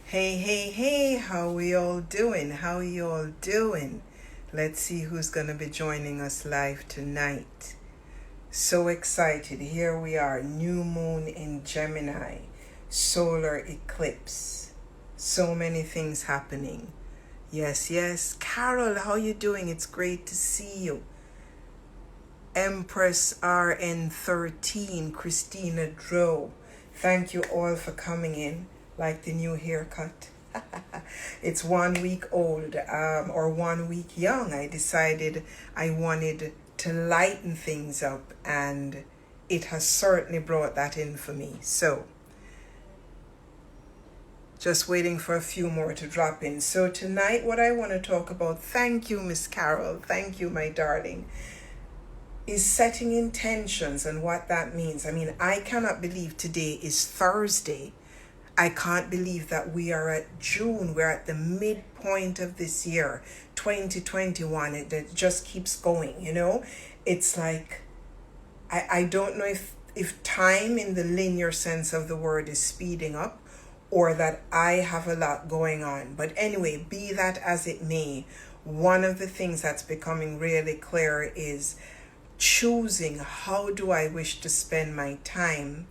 Hey, hey, hey, how we all doing? How you all doing? Let's see who's going to be joining us live tonight. So excited. Here we are, new moon in Gemini, solar eclipse. So many things happening. Yes. Carol, how you doing? It's great to see you. Empress RN13, Christina Dro. Thank you all for coming in. Like the new haircut. It's 1 week old, or 1 week young. I decided I wanted to lighten things up, and it has certainly brought that in for me. So, just waiting for a few more to drop in. So tonight, what I want to talk about, thank you, Miss Carol, thank you, my darling, is setting intentions and what that means. I mean, I cannot believe today is Thursday. I can't believe that we are at June. We're at the midpoint of this year, 2021. It just keeps going, you know? It's like, I don't know if time in the linear sense of the word is speeding up or that I have a lot going on. But anyway, be that as it may, one of the things that's becoming really clear is choosing how do I wish to spend my time.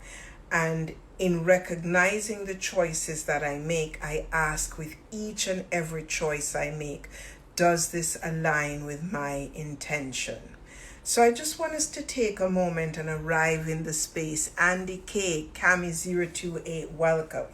And in recognizing the choices that I make, I ask with each and every choice I make, does this align with my intention? So I just want us to take a moment and arrive in the space. Andy K, Cami028, welcome.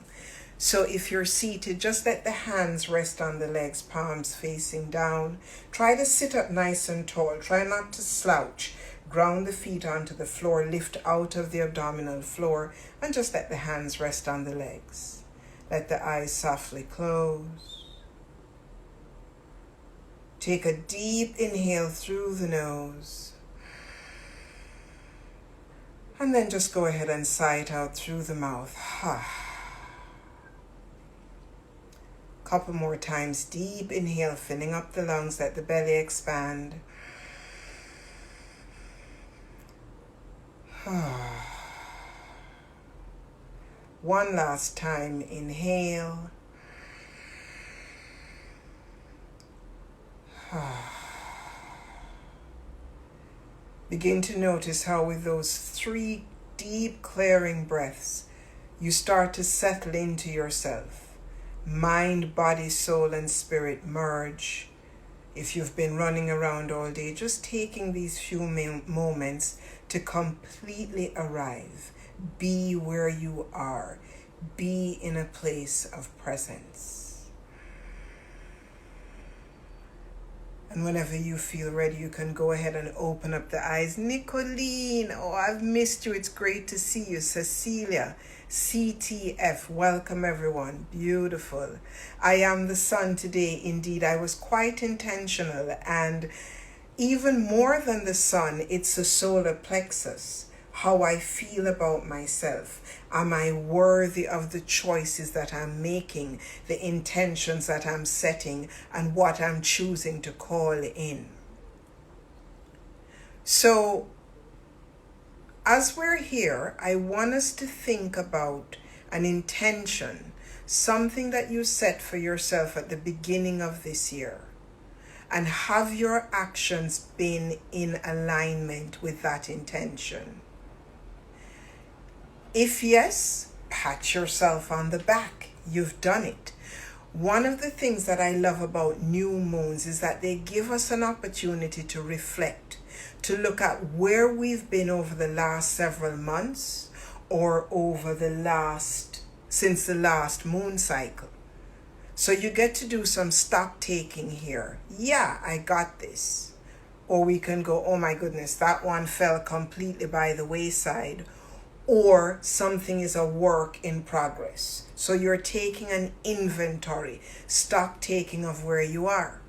So if you're seated, just let the hands rest on the legs, palms facing down. Try to sit up nice and tall. Try not to slouch. Ground the feet onto the floor, lift out of the abdominal floor, and just let the hands rest on the legs. Let the eyes softly close. Take a deep inhale through the nose. And then just go ahead and sigh it out through the mouth. Couple more times. Deep inhale, filling up the lungs, let the belly expand. One last time, inhale. Begin to notice how with those 3 deep clearing breaths, you start to settle into yourself. Mind, body, soul, and spirit merge. If you've been running around all day, just taking these few moments to completely arrive. Be where you are. Be in a place of presence. And whenever you feel ready, you can go ahead and open up the eyes. Nicolene, oh, I've missed you. It's great to see you. Cecilia, CTF, welcome everyone. Beautiful. I am the sun today. Indeed, I was quite intentional, and even more than the sun, it's the solar plexus. How I feel about myself. Am I worthy of the choices that I'm making, the intentions that I'm setting, and what I'm choosing to call in? So, as we're here, I want us to think about an intention, something that you set for yourself at the beginning of this year. And have your actions been in alignment with that intention? If yes, pat yourself on the back. You've done it. One of the things that I love about new moons is that they give us an opportunity to reflect, to look at where we've been over the last several months or since the last moon cycle. So you get to do some stock taking here. Yeah, I got this. Or we can go, oh my goodness, that one fell completely by the wayside. Or something is a work in progress. So you're taking an inventory, stock taking of where you are.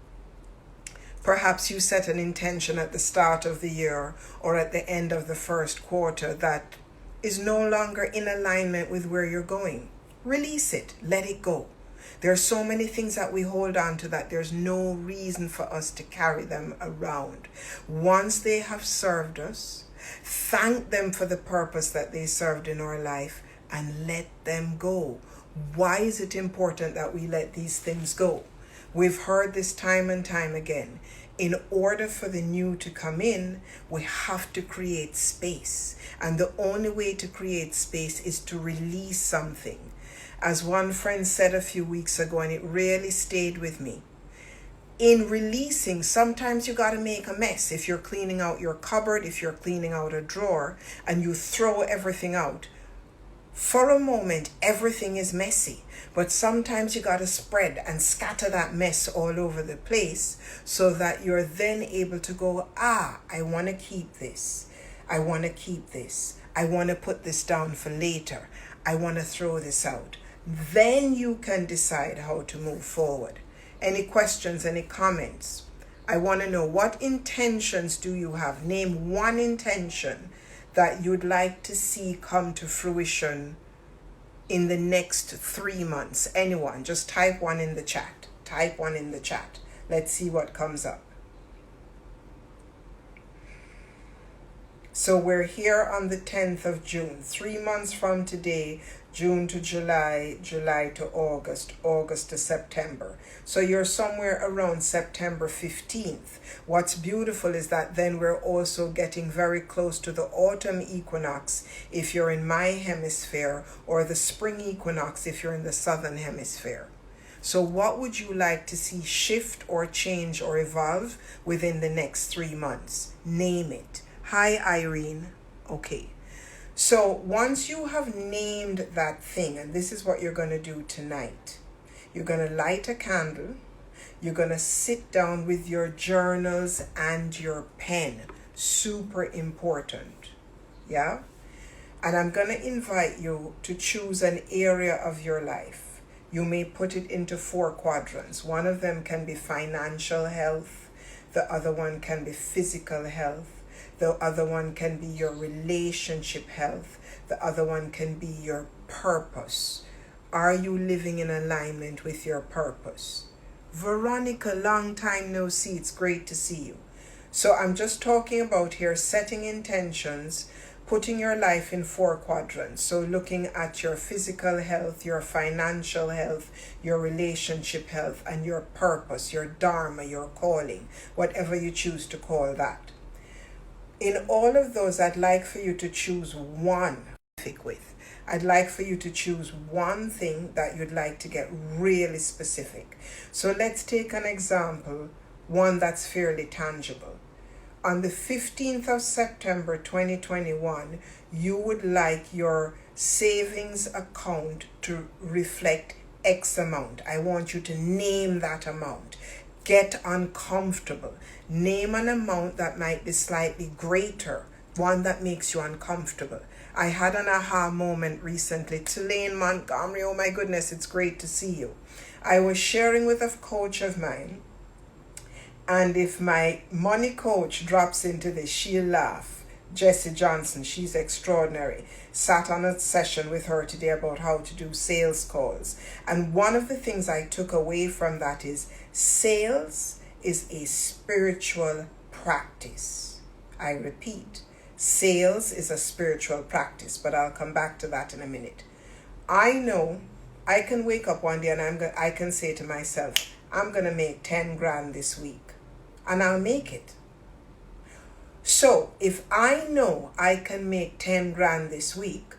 Perhaps you set an intention at the start of the year or at the end of the first quarter that is no longer in alignment with where you're going. Release it, let it go. There are so many things that we hold on to that there's no reason for us to carry them around. Once they have served us, thank them for the purpose that they served in our life and let them go. Why is it important that we let these things go? We've heard this time and time again. In order for the new to come in, we have to create space. And the only way to create space is to release something. As one friend said a few weeks ago, and it really stayed with me, in releasing, sometimes you got to make a mess. If you're cleaning out your cupboard, if you're cleaning out a drawer, and you throw everything out, for a moment, everything is messy. But sometimes you got to spread and scatter that mess all over the place so that you're then able to go, I want to keep this. I want to keep this. I want to put this down for later. I want to throw this out. Then you can decide how to move forward. Any questions, any comments? I want to know, what intentions do you have? Name one intention that you'd like to see come to fruition in the next 3 months. Anyone, just type one in the chat. Type one in the chat. Let's see what comes up. So we're here on the 10th of June, 3 months from today, June to July, July to August, August to September. So you're somewhere around September 15th. What's beautiful is that then we're also getting very close to the autumn equinox if you're in my hemisphere, or the spring equinox if you're in the southern hemisphere. So what would you like to see shift or change or evolve within the next 3 months? Name it. Hi, Irene. Okay. So once you have named that thing, and this is what you're going to do tonight, you're going to light a candle. You're going to sit down with your journals and your pen. Super important. Yeah? And I'm going to invite you to choose an area of your life. You may put it into 4 quadrants. One of them can be financial health. The other one can be physical health. The other one can be your relationship health. The other one can be your purpose. Are you living in alignment with your purpose? Veronica, long time no see. It's great to see you. So I'm just talking about here setting intentions, putting your life in 4 quadrants. So looking at your physical health, your financial health, your relationship health, and your purpose, your dharma, your calling, whatever you choose to call that. In all of those, I'd like for you to choose one with. I'd like for you to choose one thing that you'd like to get really specific. So let's take an example, one that's fairly tangible. On the 15th of September 2021, you would like your savings account to reflect X amount. I want you to name that amount. Get uncomfortable. Name an amount that might be slightly greater, one that makes you uncomfortable. I had an aha moment recently. Tulane Montgomery, oh my goodness, it's great to see you. I was sharing with a coach of mine, and if my money coach drops into this, she'll laugh. Jessie Johnson, she's extraordinary. Sat on a session with her today about how to do sales calls. And one of the things I took away from that is sales is a spiritual practice. I repeat, sales is a spiritual practice, but I'll come back to that in a minute. I know I can wake up one day and I can say to myself, I'm going to make 10 grand this week, and I'll make it. So if I know I can make 10 grand this week,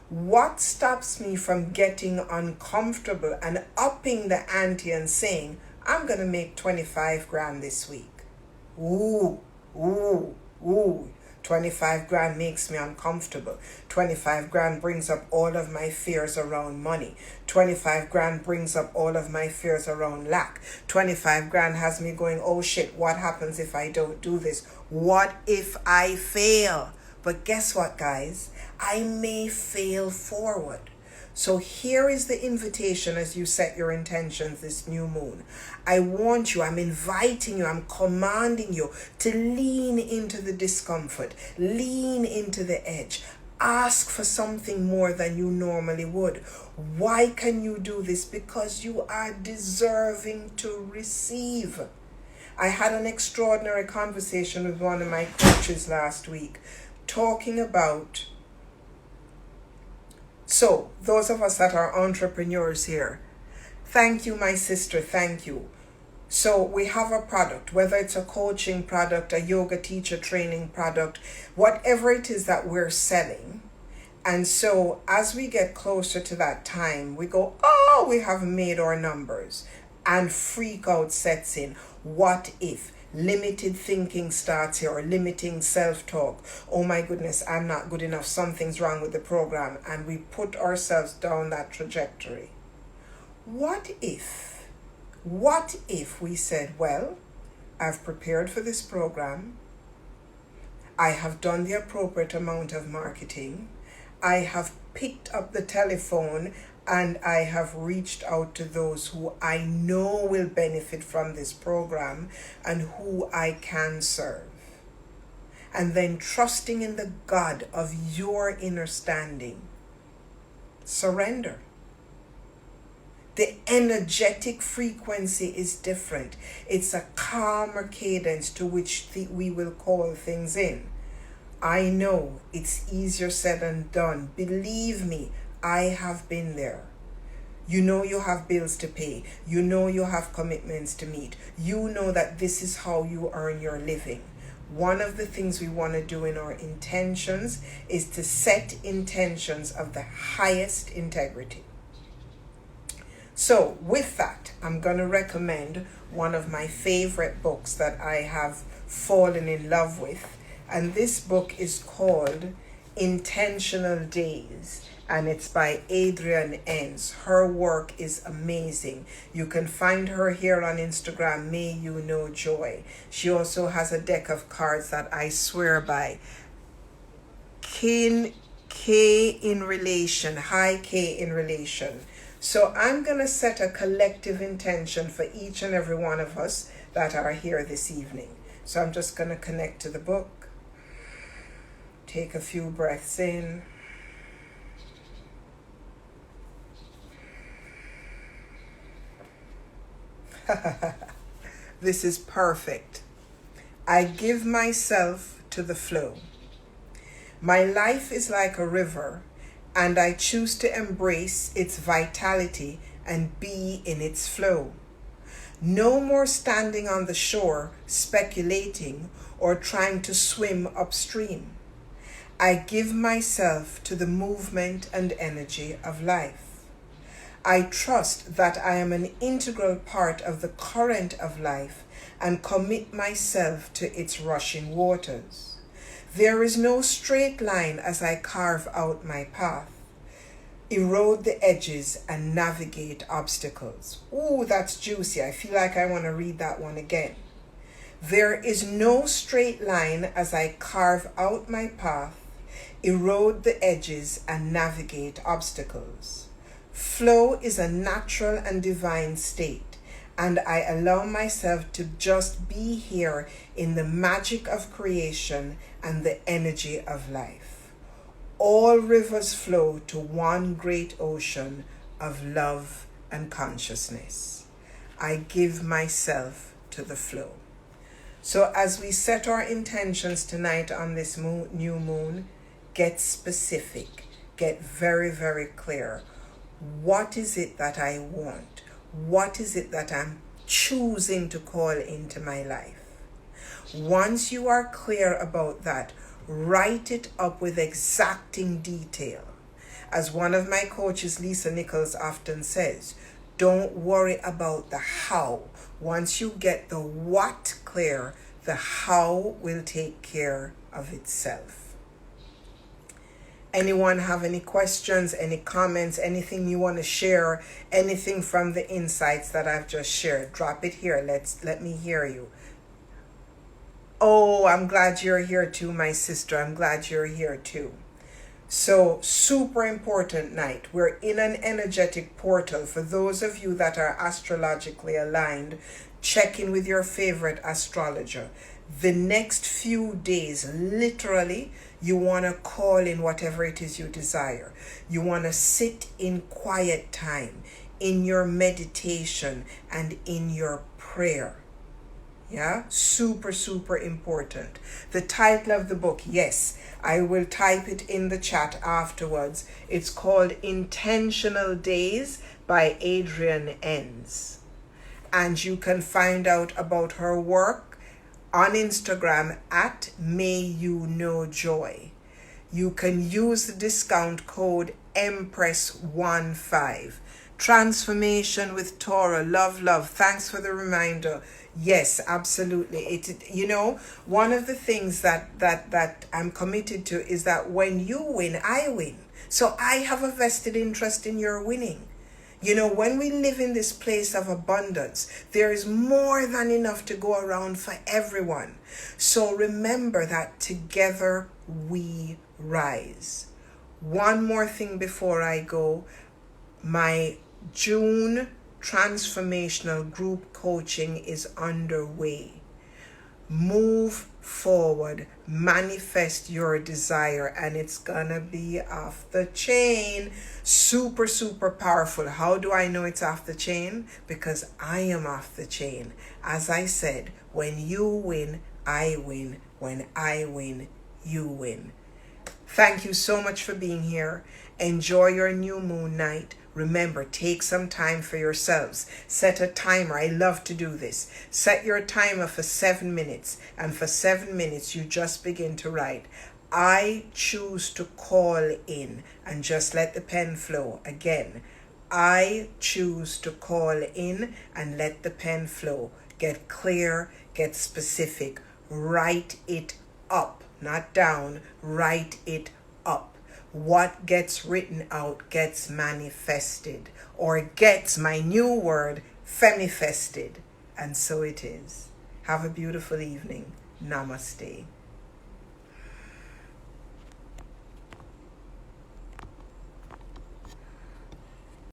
what stops me from getting uncomfortable and upping the ante and saying, I'm going to make 25 grand this week? Ooh. 25 grand makes me uncomfortable. 25 grand brings up all of my fears around money. 25 grand brings up all of my fears around lack. 25 grand has me going, oh shit, what happens if I don't do this? What if I fail? But guess what, guys? I may fail forward. So here is the invitation as you set your intentions this new moon. I want you, I'm inviting you, I'm commanding you to lean into the discomfort, lean into the edge. Ask for something more than you normally would. Why can you do this? Because you are deserving to receive. I had an extraordinary conversation with one of my coaches last week, talking about So those of us that are entrepreneurs here, thank you, my sister, thank you. So we have a product, whether it's a coaching product, a yoga teacher training product, whatever it is that we're selling. And so as we get closer to that time, we go, oh, we have made our numbers. And freak out sets in. What if? Limited thinking starts here, or limiting self-talk. Oh my goodness, I'm not good enough. Something's wrong with the program. And we put ourselves down that trajectory. What if we said, well, I've prepared for this program. I have done the appropriate amount of marketing. I have picked up the telephone and I have reached out to those who I know will benefit from this program and who I can serve. And then trusting in the God of your inner standing. Surrender. The energetic frequency is different. It's a calmer cadence to which we will call things in. I know it's easier said than done. Believe me, I have been there. You know you have bills to pay. You know you have commitments to meet. You know that this is how you earn your living. One of the things we want to do in our intentions is to set intentions of the highest integrity. So with that, I'm going to recommend one of my favorite books that I have fallen in love with. And this book is called Intentional Days. And it's by Adrienne Enns. Her work is amazing. You can find her here on Instagram, May You Know Joy. She also has a deck of cards that I swear by. K in relation, high K in relation. So I'm going to set a collective intention for each and every one of us that are here this evening. So I'm just going to connect to the book. Take a few breaths in. This is perfect. I give myself to the flow. My life is like a river, and I choose to embrace its vitality and be in its flow. No more standing on the shore, speculating or trying to swim upstream. I give myself to the movement and energy of life. I trust that I am an integral part of the current of life and commit myself to its rushing waters. There is no straight line as I carve out my path, erode the edges, and navigate obstacles. Ooh, that's juicy. I feel like I want to read that one again. There is no straight line as I carve out my path, erode the edges, and navigate obstacles. Flow is a natural and divine state, and I allow myself to just be here in the magic of creation and the energy of life. All rivers flow to one great ocean of love and consciousness. I give myself to the flow. So as we set our intentions tonight on this new moon, get specific, get very, very clear. What is it that I want? What is it that I'm choosing to call into my life? Once you are clear about that, write it up with exacting detail. As one of my coaches, Lisa Nichols, often says, don't worry about the how. Once you get the what clear, the how will take care of itself. Anyone have any questions, any comments, anything you want to share, anything from the insights that I've just shared? Drop it here. Let me hear you. Oh, I'm glad you're here too, my sister. I'm glad you're here too. So, super important night. We're in an energetic portal. For those of you that are astrologically aligned, check in with your favorite astrologer. The next few days, literally, you want to call in whatever it is you desire. You want to sit in quiet time, in your meditation, and in your prayer. Yeah, super, super important. The title of the book, yes, I will type it in the chat afterwards. It's called Intentional Days by Adrienne Enns. And you can find out about her work on Instagram at May You Know Joy. You can use the discount code Empress15. Transformation with Torah. Love, love. Thanks for the reminder. Yes, absolutely. One of the things that I'm committed to is that when you win, I win. So I have a vested interest in your winning. When we live in this place of abundance, there is more than enough to go around for everyone. So remember that together we rise. One more thing before I go. My June transformational group coaching is underway. Move forward, manifest your desire, and it's gonna be off the chain. Super, super powerful. How do I know it's off the chain? Because I am off the chain. As I said, when you win, I win. When I win, you win. Thank you so much for being here. Enjoy your new moon night. Remember, take some time for yourselves. Set a timer. I love to do this. Set your timer for 7 minutes. And for 7 minutes, you just begin to write. I choose to call in. And just let the pen flow. Again, I choose to call in and let the pen flow. Get clear. Get specific. Write it up. Not down. Write it up. What gets written out gets manifested, or gets, my new word, femifested. And so it is. Have a beautiful evening. Namaste.